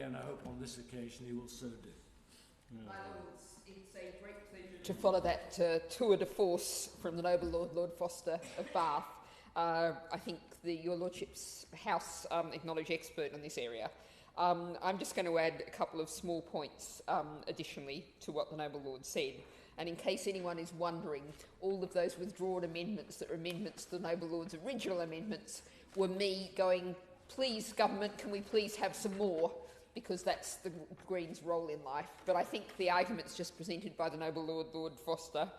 and I hope on this occasion he will so do. My Lords, it's a great pleasure to follow that tour de force from the noble Lord, Lord Foster of Bath. I think your Lordship's House acknowledged expert in this area. I'm just going to add a couple of small points additionally to what the noble Lord said. And in case anyone is wondering, all of those withdrawn amendments that were amendments to the noble Lord's original amendments were me going, please, government, can we please have some more? Because that's the Greens' role in life. But I think the arguments just presented by the noble Lord, Lord Foster,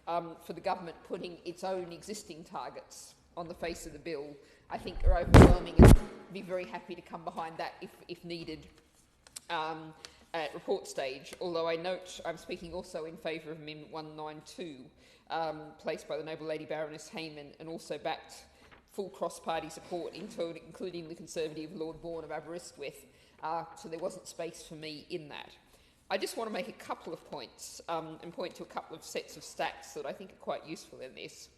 for the government putting its own existing targets on the face of the bill, I think are overwhelming, and I'd be very happy to come behind that if needed at report stage. Although I note I'm speaking also in favour of Amendment 192, placed by the noble Lady Baroness Hayman, and also backed full cross-party support, including the Conservative Lord Bourne of Aberystwyth, so there wasn't space for me in that. I just want to make a couple of points and point to a couple of sets of stats that I think are quite useful in this.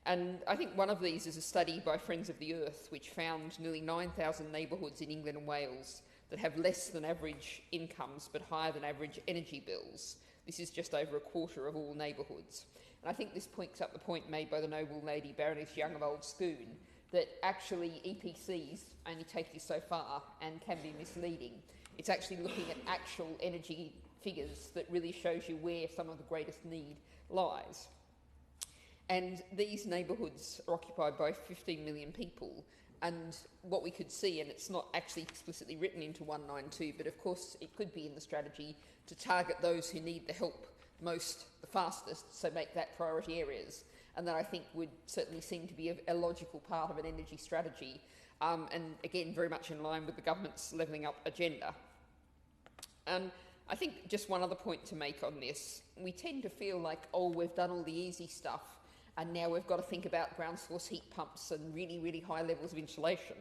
And I think one of these is a study by Friends of the Earth, which found nearly 9,000 neighbourhoods in England and Wales that have less than average incomes but higher than average energy bills. This is just over a quarter of all neighbourhoods. And I think this points up the point made by the noble Lady Baroness Young of Old Scone, that actually EPCs only take you so far and can be misleading. It's actually looking at actual energy figures that really shows you where some of the greatest need lies. And these neighbourhoods are occupied by 15 million people, and what we could see, and it's not actually explicitly written into 192, but of course it could be in the strategy to target those who need the help most, the fastest, so make that priority areas. And that I think would certainly seem to be a logical part of an energy strategy, and again, very much in line with the government's levelling up agenda. I think just one other point to make on this, we tend to feel like, oh, we've done all the easy stuff, and now we've got to think about ground source heat pumps and really, really high levels of insulation.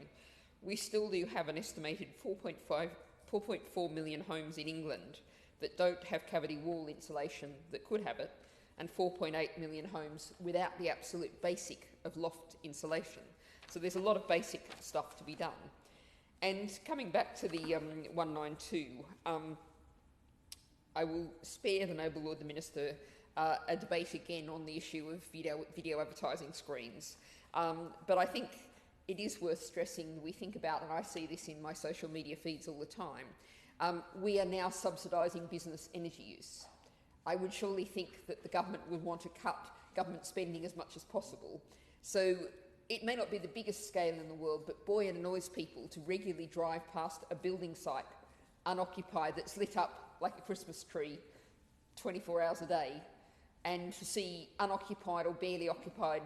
We still do have an estimated 4.4 million homes in England that don't have cavity wall insulation that could have it, and 4.8 million homes without the absolute basic of loft insulation. So there's a lot of basic stuff to be done. And coming back to the 192, I will spare the noble Lord the Minister a debate again on the issue of video advertising screens. But I think it is worth stressing, we think about, and I see this in my social media feeds all the time, we are now subsidising business energy use. I would surely think that the government would want to cut government spending as much as possible. So it may not be the biggest scale in the world, but boy, it annoys people to regularly drive past a building site unoccupied that's lit up like a Christmas tree 24 hours a day, and to see unoccupied or barely occupied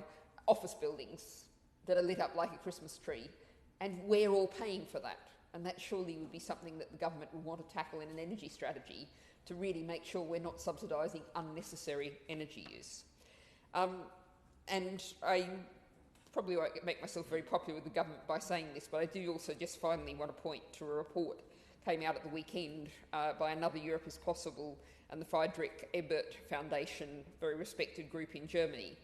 office buildings that are lit up like a Christmas tree, and we're all paying for that. And that surely would be something that the government would want to tackle in an energy strategy, to really make sure we're not subsidising unnecessary energy use. And I probably won't make myself very popular with the government by saying this, but I do also just finally want to point to a report came out at the weekend by another Europe is Possible and the Friedrich Ebert Foundation, very respected group in Germany,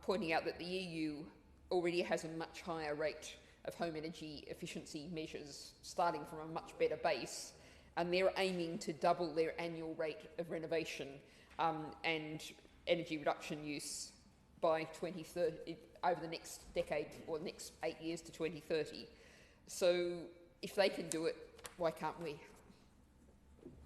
pointing out that the EU already has a much higher rate of home energy efficiency measures, starting from a much better base, and they're aiming to double their annual rate of renovation and energy reduction use by 2030, over the next decade, or the next 8 years to 2030. So if they can do it, why can't we?